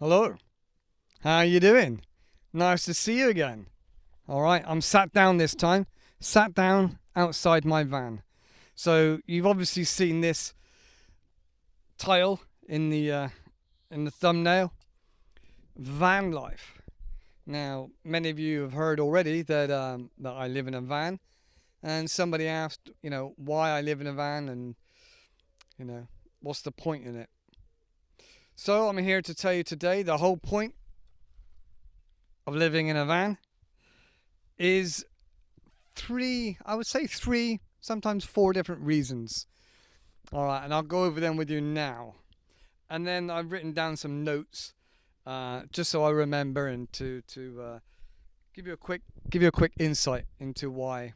Hello, how you doing? Nice to see you again. All right, I'm sat down this time, sat down outside my van. So you've obviously seen this title in the thumbnail, van life. Now, many of you have heard already that I live in a van, and somebody asked, why I live in a van, and what's the point in it. So I'm here to tell you today the whole point of living in a van is I would say three, sometimes four different reasons. All right, and I'll go over them with you now. And then I've written down some notes, just so I remember, and to give you a quick insight into why.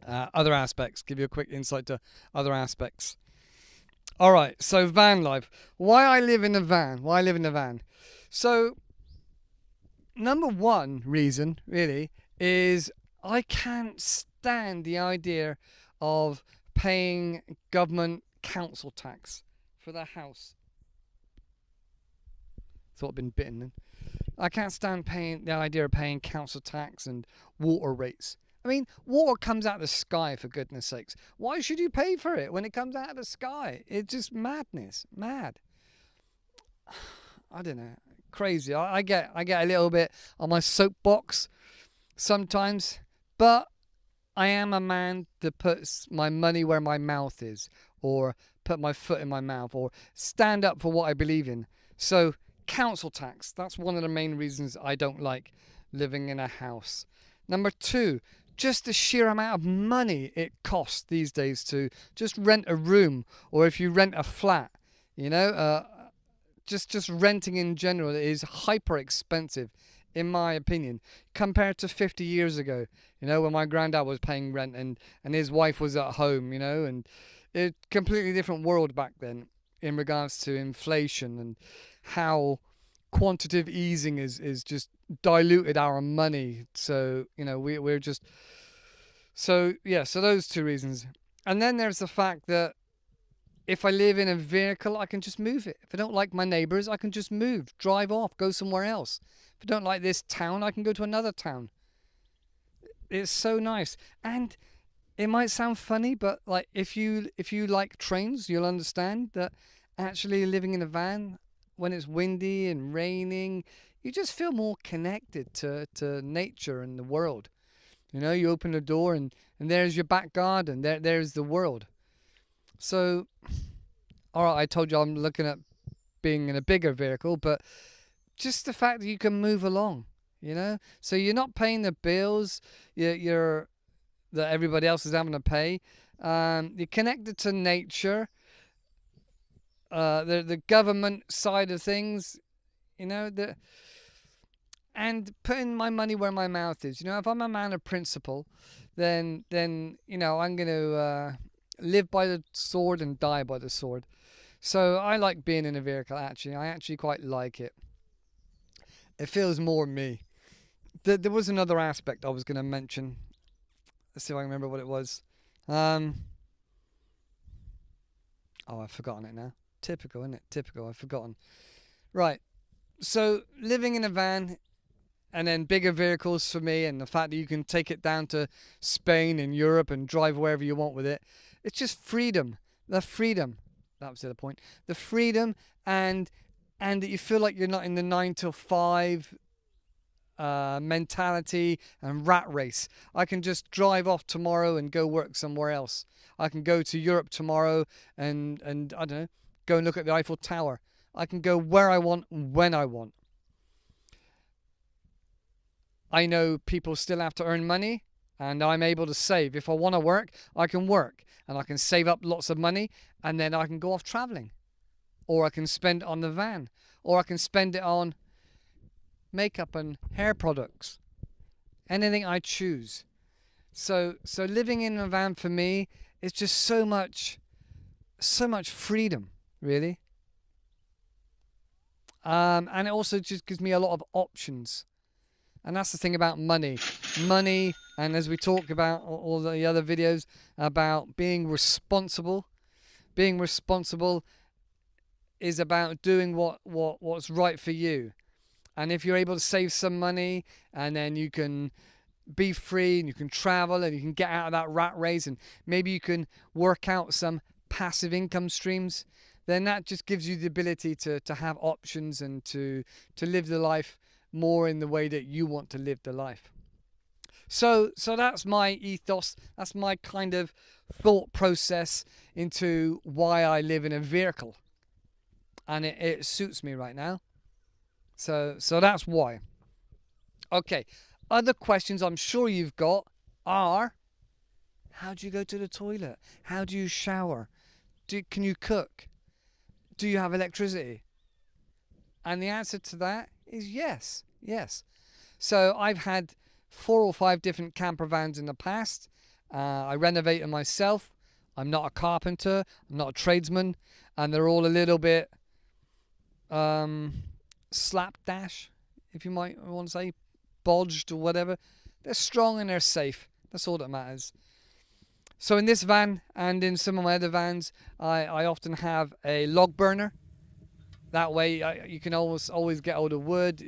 Other aspects. Give you a quick insight to other aspects. All right, so van life. Why I live in a van? Why I live in a van? So, number one reason, really, is I can't stand the idea of paying government council tax for the house. Thought I'd been bitten then. I can't stand the idea of paying council tax and water rates. I mean, water comes out of the sky, for goodness sakes. Why should you pay for it when it comes out of the sky? It's just madness. Mad. I don't know. Crazy. I get a little bit on my soapbox sometimes, but I am a man that puts my money where my mouth is, or put my foot in my mouth, or stand up for what I believe in. So, council tax. That's one of the main reasons I don't like living in a house. Number two, just the sheer amount of money it costs these days to just rent a room, or if you rent a flat, just renting in general is hyper expensive, in my opinion, compared to 50 years ago, when my granddad was paying rent and his wife was at home, and it's a completely different world back then in regards to inflation and how quantitative easing is just diluted our money. So we're just so those two reasons. And then there's the fact that if I live in a vehicle, I can just move it. If I don't like my neighbors, I can just move, drive off, go somewhere else. If I don't like this town, I can go to another town. It's so nice. And it might sound funny, but like if you like trains, you'll understand that actually living in a van, when it's windy and raining, you just feel more connected to nature and the world. You open the door and there's your back garden. There's the world. So, all right, I told you I'm looking at being in a bigger vehicle, but just the fact that you can move along, so you're not paying the bills that everybody else is having to pay. You're connected to nature. The government side of things, and putting my money where my mouth is. If I'm a man of principle, then I'm going to live by the sword and die by the sword. So I like being in a vehicle, actually. I actually quite like it. It feels more me. There was another aspect I was going to mention. Let's see if I can remember what it was. I've forgotten it now. Typical, isn't it? Typical. I've forgotten. Right. So living in a van, and then bigger vehicles for me, and the fact that you can take it down to Spain and Europe and drive wherever you want with it. It's just freedom. The freedom. That was the other point. The freedom, and that you feel like you're not in the 9 till 5 mentality and rat race. I can just drive off tomorrow and go work somewhere else. I can go to Europe tomorrow and I don't know, go and look at the Eiffel Tower. I can go where I want, when I want. I know people still have to earn money, and I'm able to save. If I want to work, I can work, and I can save up lots of money, and then I can go off traveling. Or I can spend it on the van, or I can spend it on makeup and hair products. Anything I choose. So living in a van for me is just so much freedom, really. And it also just gives me a lot of options. And that's the thing about money. Money, and as we talk about all the other videos about being responsible is about doing what's right for you. And if you're able to save some money, and then you can be free and you can travel and you can get out of that rat race, and maybe you can work out some passive income streams, then that just gives you the ability to have options and to live the life more in the way that you want to live the life. So that's my ethos. That's my kind of thought process into why I live in a vehicle, and it suits me right now. So that's why. Okay, other questions I'm sure you've got are: how do you go to the toilet? How do you shower? Can you cook? Do you have electricity? And the answer to that is yes. So I've had 4 or 5 different camper vans in the past. I renovate them myself. I'm not a carpenter. I'm not a tradesman. And they're all a little bit slapdash, if you might want to say, bodged or whatever. They're strong and they're safe. That's all that matters. So in this van and in some of my other vans, I often have a log burner. That way you can always get hold of wood,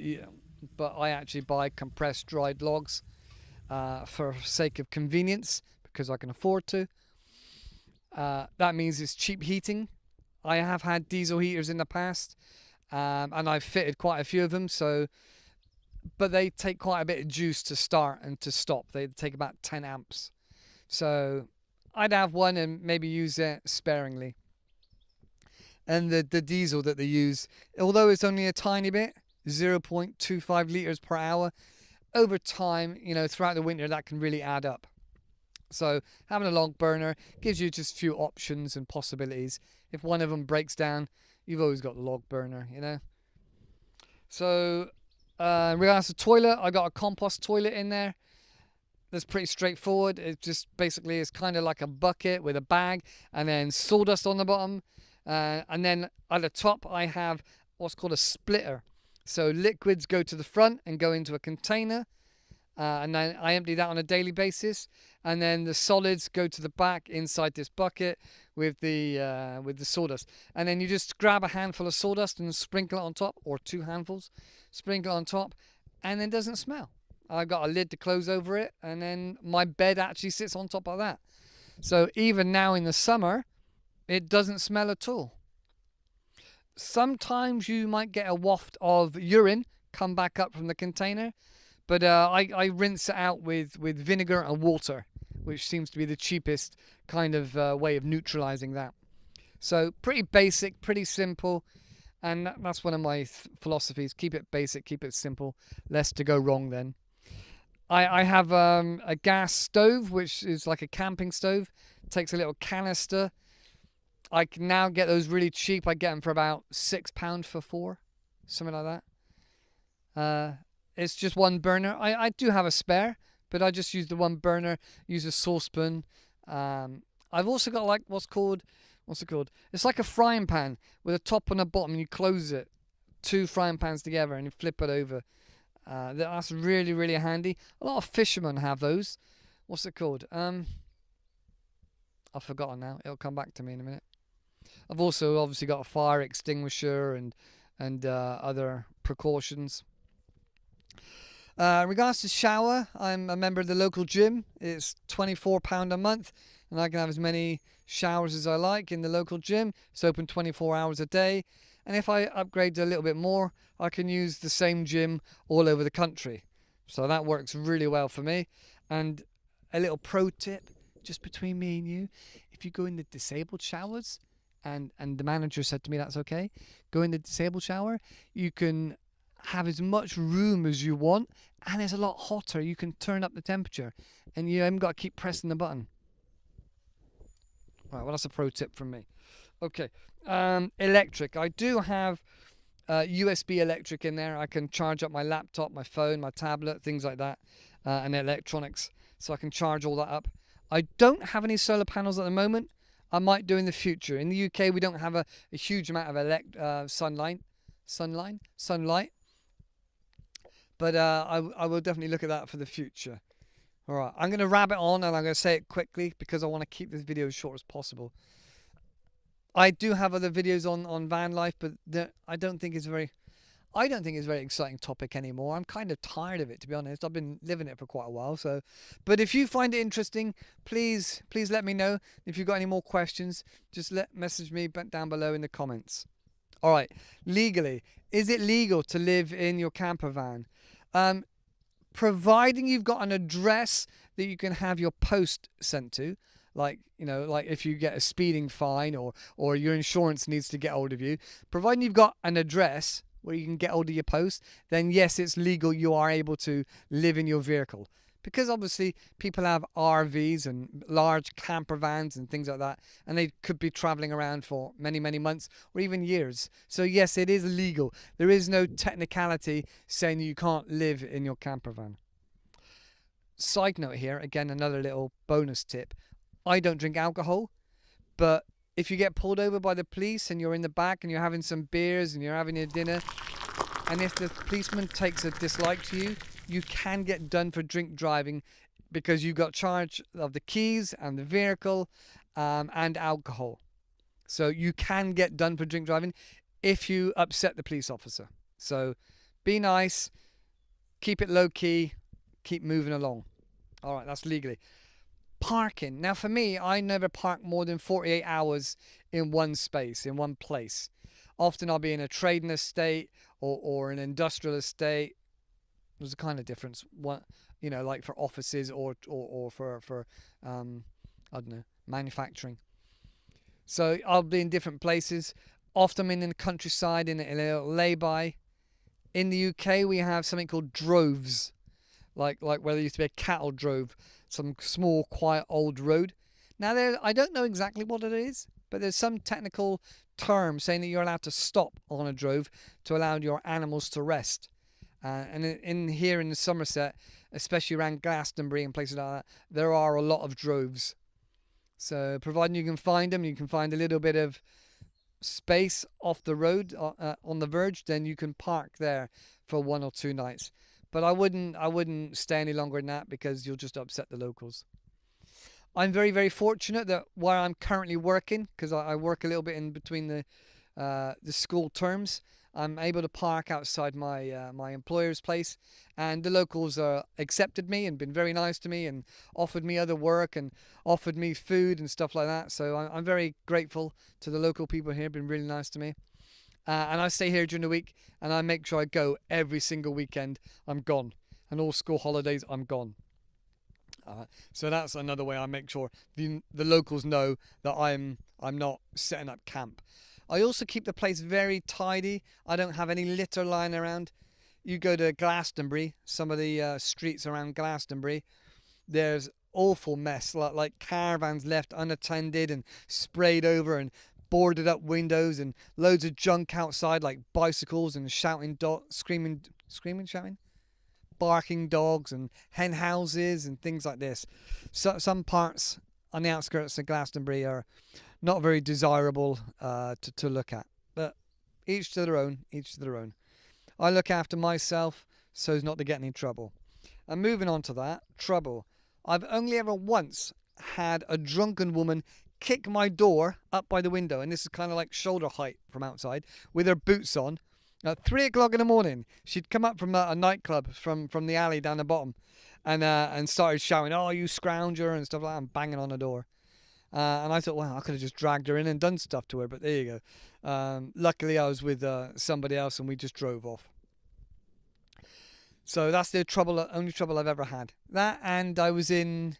but I actually buy compressed dried logs for sake of convenience, because I can afford to. That means it's cheap heating. I have had diesel heaters in the past, and I've fitted quite a few of them. But they take quite a bit of juice to start and to stop. They take about 10 amps. So I'd have one and maybe use it sparingly. And the diesel that they use, although it's only a tiny bit, 0.25 litres per hour, over time, throughout the winter, that can really add up. So having a log burner gives you just a few options and possibilities. If one of them breaks down, you've always got the log burner, So in regards to toilet, I got a compost toilet in there. That's pretty straightforward. It just basically is kind of like a bucket with a bag and then sawdust on the bottom. And then at the top, I have what's called a splitter. So liquids go to the front and go into a container. And then I empty that on a daily basis. And then the solids go to the back inside this bucket with the sawdust. And then you just grab a handful of sawdust and sprinkle it on top, or 2 handfuls, sprinkle it on top, and it doesn't smell. I've got a lid to close over it, and then my bed actually sits on top of that. So even now in the summer, it doesn't smell at all. Sometimes you might get a waft of urine come back up from the container, but I rinse it out with vinegar and water, which seems to be the cheapest kind of way of neutralizing that. So pretty basic, pretty simple, and that's one of my philosophies. Keep it basic, keep it simple, less to go wrong then. I have a gas stove, which is like a camping stove. It takes a little canister. I can now get those really cheap. I get them for about £6 for 4, something like that. It's just one burner. I do have a spare, but I just use the one burner, use a saucepan. I've also got like what's it called? It's like a frying pan with a top and a bottom, and you close it. 2 frying pans together and you flip it over. That's really, really handy. A lot of fishermen have those. What's it called? I've forgotten now. It'll come back to me in a minute. I've also obviously got a fire extinguisher and other precautions. In regards to shower, I'm a member of the local gym. It's £24 a month, and I can have as many showers as I like in the local gym. It's open 24 hours a day. And if I upgrade a little bit more, I can use the same gym all over the country. So that works really well for me. And a little pro tip, just between me and you, if you go in the disabled showers, and the manager said to me that's okay, go in the disabled shower, you can have as much room as you want, and it's a lot hotter. You can turn up the temperature, and you haven't got to keep pressing the button. Right, well, that's a pro tip from me. Okay, electric. I do have USB electric in there. I can charge up my laptop, my phone, my tablet, things like that, and electronics. So I can charge all that up. I don't have any solar panels at the moment. I might do in the future. In the UK, we don't have a huge amount of sunlight. But I will definitely look at that for the future. All right, I'm going to wrap it on, and I'm going to say it quickly because I want to keep this video as short as possible. I do have other videos on van life, but I don't think it's a very exciting topic anymore. I'm kind of tired of it, to be honest. I've been living it for quite a while. So, but if you find it interesting, please let me know. If you've got any more questions, just message me down below in the comments. All right, legally, is it legal to live in your camper van? Providing you've got an address that you can have your post sent to, like, you know, like if you get a speeding fine or your insurance needs to get hold of you, providing you've got an address where you can get hold of your post, then yes, it's legal. You are able to live in your vehicle. Because obviously people have RVs and large camper vans and things like that, and they could be traveling around for many, many months or even years. So yes, it is legal. There is no technicality saying you can't live in your camper van. Side note here, again, another little bonus tip. I don't drink alcohol, but if you get pulled over by the police and you're in the back and you're having some beers and you're having your dinner, and if the policeman takes a dislike to you, you can get done for drink driving because you got charge of the keys and the vehicle and alcohol. So you can get done for drink driving if you upset the police officer. So be nice, keep it low key, keep moving along. All right, that's legally. Parking. Now for me, I never park more than 48 hours in one space, in one place. Often I'll be in a trading estate or an industrial estate. There's a kind of difference, what, you know, like for offices or for I don't know, manufacturing. So I'll be in different places. Often I'm in the countryside, in a little lay-by. In the UK, we have something called droves, like where there used to be a cattle drove, some small, quiet old road. Now I don't know exactly what it is, but there's some technical term saying that you're allowed to stop on a drove to allow your animals to rest. And in here in Somerset, especially around Glastonbury and places like that, there are a lot of droves. So providing you can find them, you can find a little bit of space off the road on the verge, then you can park there for 1 or 2 nights. But I wouldn't stay any longer than that because you'll just upset the locals. I'm very, very fortunate that where I'm currently working, because I work a little bit in between the school terms, I'm able to park outside my employer's place, and the locals accepted me and been very nice to me and offered me other work and offered me food and stuff like that. So I'm very grateful to the local people here, been really nice to me. And I stay here during the week, and I make sure I go every single weekend. I'm gone, and all school holidays I'm gone. So that's another way I make sure the locals know that I'm not setting up camp. I also keep the place very tidy. I don't have any litter lying around. You go to Glastonbury, some of the streets around Glastonbury, there's awful mess, like caravans left unattended and sprayed over and boarded up windows and loads of junk outside, like bicycles and shouting, shouting, barking dogs and hen houses and things like this. So some parts on the outskirts of Glastonbury are not very desirable to look at, but each to their own, each to their own. I look after myself so as not to get any trouble. And moving on to that, trouble. I've only ever once had a drunken woman kick my door up by the window, and this is kind of like shoulder height from outside, with her boots on. At 3 o'clock in the morning, she'd come up from a nightclub from the alley down the bottom, and started shouting, "Oh, you scrounger," and stuff like that, and banging on the door. And I thought, well, I could have just dragged her in and done stuff to her, but there you go. Luckily, I was with somebody else, and we just drove off. So that's the only trouble I've ever had. That, and I was in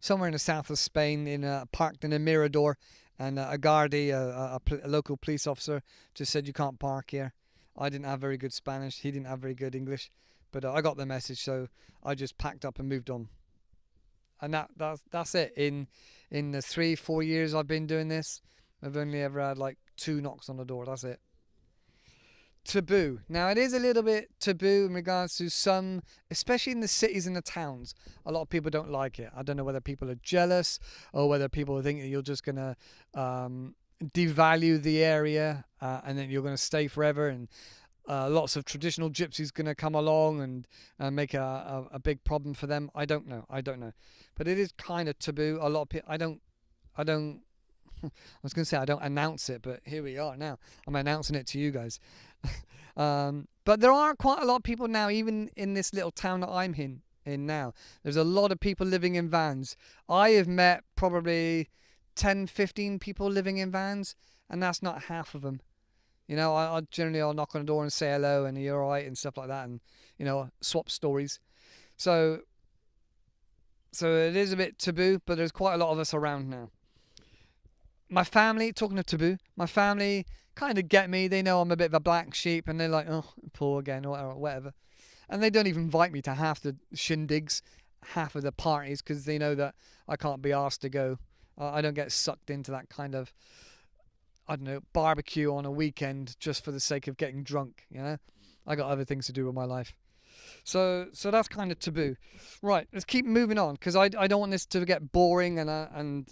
somewhere in the south of Spain, parked in a Mirador, and a guardi, a local police officer, just said you can't park here. I didn't have very good Spanish. He didn't have very good English, but I got the message, so I just packed up and moved on. And that's it. In the 3-4 years I've been doing this, I've only ever had like 2 knocks on the door. That's it. Taboo. Now, it is a little bit taboo in regards to some, especially in the cities and the towns. A lot of people don't like it. I don't know whether people are jealous or whether people think that you're just going to devalue the area and then you're going to stay forever, and lots of traditional gypsies going to come along and make a big problem for them. I don't know. But it is kind of taboo. A lot of people, I don't I was going to say I don't announce it, but here we are now. I'm announcing it to you guys. But there are quite a lot of people now, even in this little town that I'm in now. There's a lot of people living in vans. I have met probably 10, 15 people living in vans, and that's not half of them. You know, I generally I'll knock on the door and say hello and you're all right and stuff like that, and, you know, swap stories. So it is a bit taboo, but there's quite a lot of us around now. My family, talking of taboo, my family kind of get me. They know I'm a bit of a black sheep, and they're like, oh, Paul again, or whatever. And they don't even invite me to half the shindigs, half of the parties, because they know that I can't be asked to go. I don't get sucked into that kind of, I don't know, barbecue on a weekend just for the sake of getting drunk, you know? I got other things to do with my life. So that's kind of taboo. Right, let's keep moving on, because I don't want this to get boring, and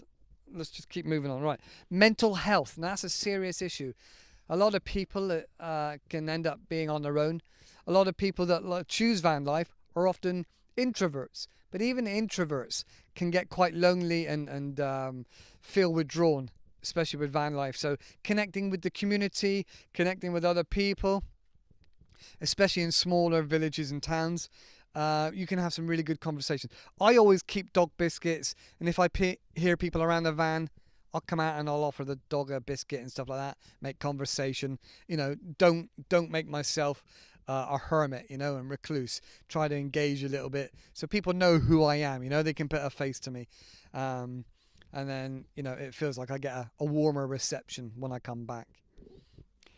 let's just keep moving on. Right, mental health. Now, that's a serious issue. A lot of people can end up being on their own. A lot of people that choose van life are often introverts. But even introverts can get quite lonely and feel withdrawn, especially with van life. So connecting with the community, connecting with other people, especially in smaller villages and towns, you can have some really good conversations. I always keep dog biscuits, and if I hear people around the van, I'll come out and I'll offer the dog a biscuit and stuff like that. Make conversation. You know, don't make myself a hermit, you know, and recluse. Try to engage a little bit so people know who I am. You know, they can put a face to me, and then, you know, it feels like I get a warmer reception when I come back.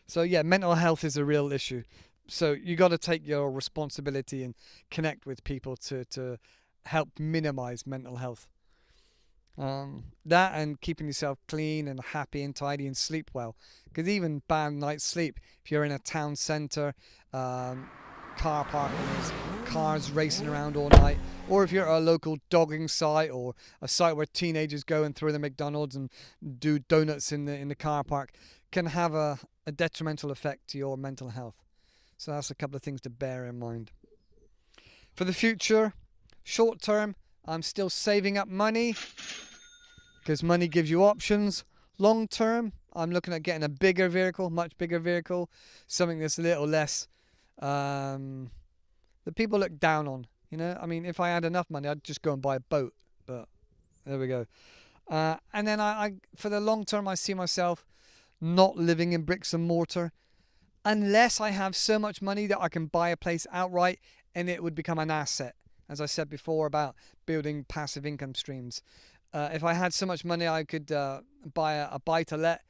So yeah, mental health is a real issue. So you got to take your responsibility and connect with people to help minimize mental health. That and keeping yourself clean and happy and tidy and sleep well. Because even bad night's sleep, if you're in a town centre, car parking, there's cars racing around all night, or if you're at a local dogging site or a site where teenagers go and throw the McDonald's and do donuts in the car park, can have a detrimental effect to your mental health. So that's a couple of things to bear in mind. For the future, short term, I'm still saving up money because money gives you options. Long term, I'm looking at getting a bigger vehicle, much bigger vehicle, something that's a little less that people look down on. You know, I mean, if I had enough money, I'd just go and buy a boat. But there we go. And then I for the long term, I see myself not living in bricks and mortar, unless I have so much money that I can buy a place outright and it would become an asset. As I said before about building passive income streams. If I had so much money, I could buy a buy-to-let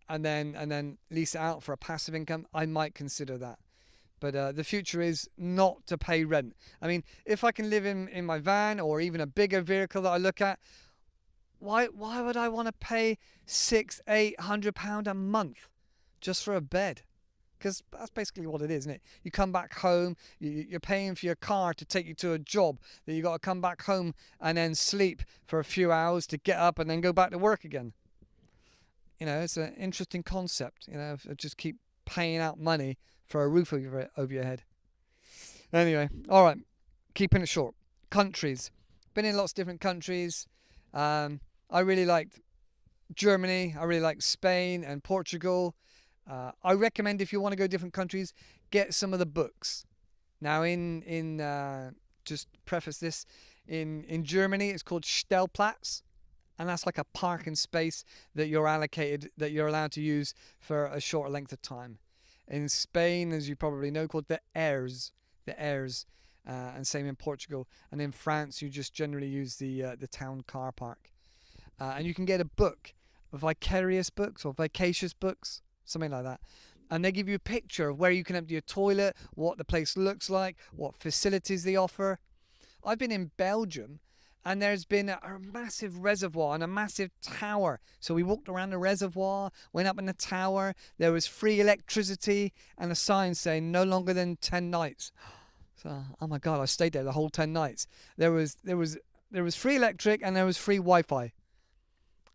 and then lease it out for a passive income, I might consider that. But the future is not to pay rent. I mean, if I can live in my van or even a bigger vehicle that I look at, why would I want to pay £600-800 a month just for a bed? Because that's basically what it is, isn't it? You come back home, you're paying for your car to take you to a job that you got to come back home and then sleep for a few hours to get up and then go back to work again. You know, it's an interesting concept, you know, just keep paying out money for a roof over your head. Anyway, all right, keeping it short. Countries. Been in lots of different countries. I really liked Germany. I really liked Spain and Portugal. I recommend if you want to go to different countries, get some of the books. Now, just preface this, in Germany, it's called Stellplatz, and that's like a parking space that you're allocated, that you're allowed to use for a short length of time. In Spain, as you probably know, called the 𝐟𝐨𝐫𝐿, and same in Portugal. And in France, you just generally use the town car park. And you can get a book, vicarious books or vacacious books, something like that, and they give you a picture of where you can empty your toilet, what the place looks like, what facilities they offer. I've been in Belgium and there's been a massive reservoir and a massive tower, so we walked around the reservoir, went up in the tower, there was free electricity and a sign saying no longer than 10 nights. So, oh my god, I stayed there the whole 10 nights. There was free electric and there was free Wi-Fi.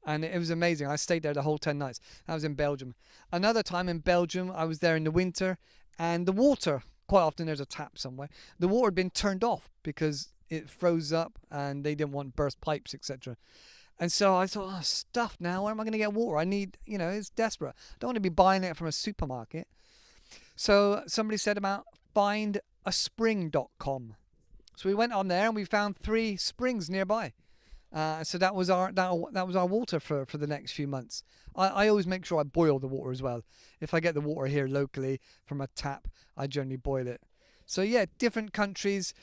And it was amazing. I stayed there the whole 10 nights. I was in Belgium. Another time in Belgium, I was there in the winter, and the water, quite often there's a tap somewhere, the water had been turned off because it froze up and they didn't want burst pipes, etc. And so I thought, oh, stuff now. Where am I going to get water? I need, it's desperate. I don't want to be buying it from a supermarket. So somebody said about findaspring.com. So we went on there and we found 3 springs nearby. So that was our water for the next few months. I always make sure I boil the water as well. If I get the water here locally from a tap, I generally boil it. So yeah, different countries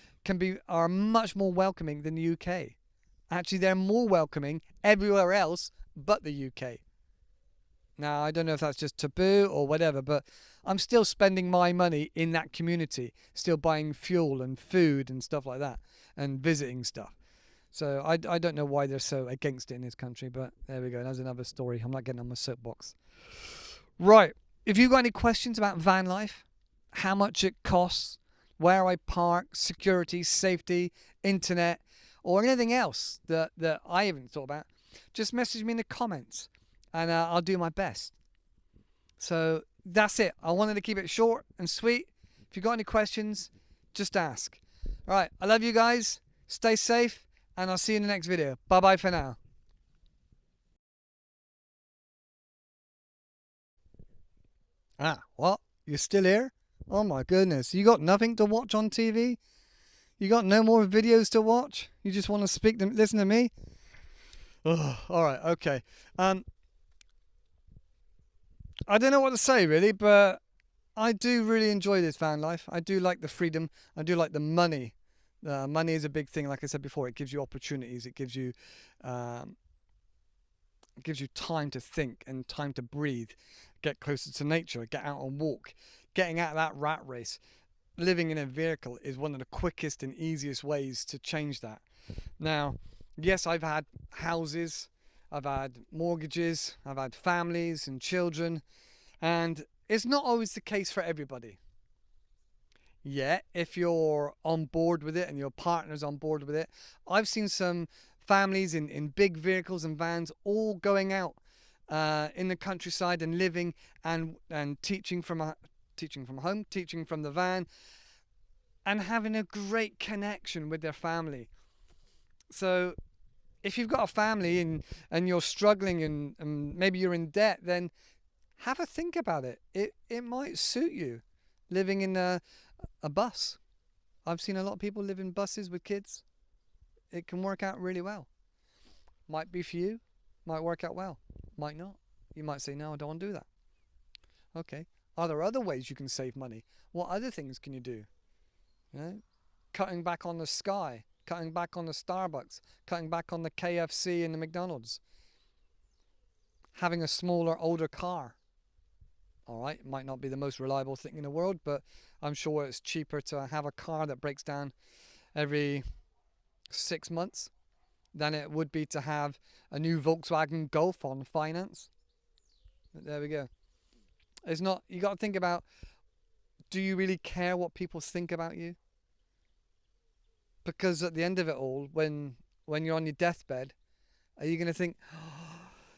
are much more welcoming than the UK. Actually, they're more welcoming everywhere else but the UK. Now, I don't know if that's just taboo or whatever, but I'm still spending my money in that community, still buying fuel and food and stuff like that, and visiting stuff. So I don't know why they're so against it in this country, but there we go. That's another story. I'm not getting on my soapbox. Right. If you've got any questions about van life, how much it costs, where I park, security, safety, internet, or anything else that I haven't thought about, just message me in the comments and I'll do my best. So that's it. I wanted to keep it short and sweet. If you've got any questions, just ask. All right. I love you guys. Stay safe and I'll see you in the next video. Bye-bye for now. What? You're still here? Oh my goodness. You got nothing to watch on TV? You got no more videos to watch? You just want to listen to me? Oh, all right, okay. I don't know what to say really, but I do really enjoy this van life. I do like the freedom. I do like the money. Money is a big thing. Like I said before, it gives you opportunities. It gives you time to think and time to breathe, get closer to nature, get out and walk, getting out of that rat race. Living in a vehicle is one of the quickest and easiest ways to change that. Now, yes, I've had houses, I've had mortgages, I've had families and children, and it's not always the case for everybody. Yeah, if you're on board with it and your partner's on board with it. I've seen some families in big vehicles and vans all going out in the countryside and living and teaching from home, teaching from the van, and having a great connection with their family. So if you've got a family and you're struggling and maybe you're in debt, then have a think about it. It might suit you living in a bus. I've seen a lot of people live in buses with kids. It can work out really well. Might be for you, might work out well, might not. You might say, no, I don't want to do that. Okay. Are there other ways you can save money? What other things can you do? Cutting back on the Sky, cutting back on the Starbucks, cutting back on the KFC and the McDonald's. Having a smaller, older car. All right, it might not be the most reliable thing in the world, but I'm sure it's cheaper to have a car that breaks down every 6 months than it would be to have a new Volkswagen Golf on finance. But there we go. It's not, you got to think about, do you really care what people think about you? Because at the end of it all, when you're on your deathbed, are you going to think, oh,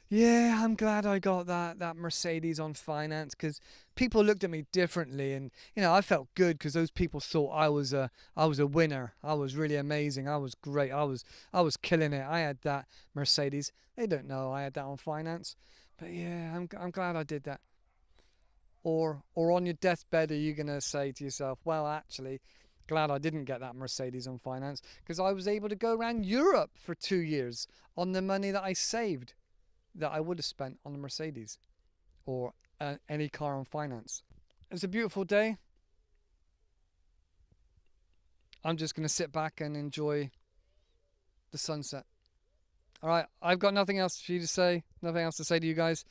yeah, I'm glad I got that Mercedes on finance, because people looked at me differently, and I felt good because those people thought I was a winner. I was really amazing. I was great. I was killing it. I had that Mercedes. They don't know I had that on finance, but yeah, I'm glad I did that. Or on your deathbed, are you going to say to yourself, well, actually, glad I didn't get that Mercedes on finance because I was able to go around Europe for 2 years on the money that I saved that I would have spent on the Mercedes or any car on finance. It's a beautiful day. I'm just going to sit back and enjoy the sunset. All right, I've got nothing else for you to say, nothing else to say to you guys.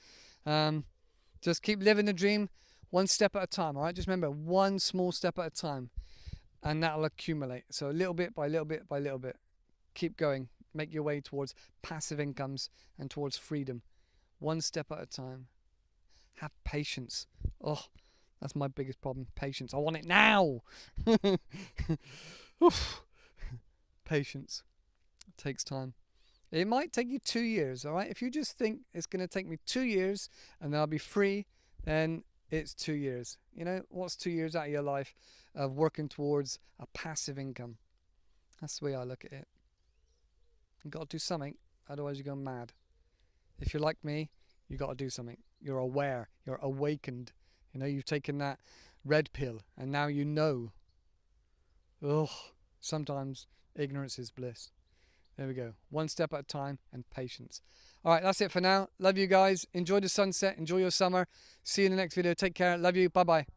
Just keep living the dream one step at a time, all right? Just remember, one small step at a time, and that'll accumulate. So little bit by little bit by little bit. Keep going. Make your way towards passive incomes and towards freedom. One step at a time. Have patience. Oh, that's my biggest problem. Patience. I want it now. Patience. It takes time. It might take you 2 years, all right? If you just think it's going to take me 2 years and then I'll be free, then it's 2 years. What's 2 years out of your life of working towards a passive income? That's the way I look at it. You've got to do something. Otherwise, you go mad. If you're like me, you got to do something. You're aware. You're awakened. You know, you've taken that red pill, and now you know. Ugh. Sometimes ignorance is bliss. There we go. One step at a time and patience. All right, that's it for now. Love you guys. Enjoy the sunset. Enjoy your summer. See you in the next video. Take care. Love you. Bye-bye.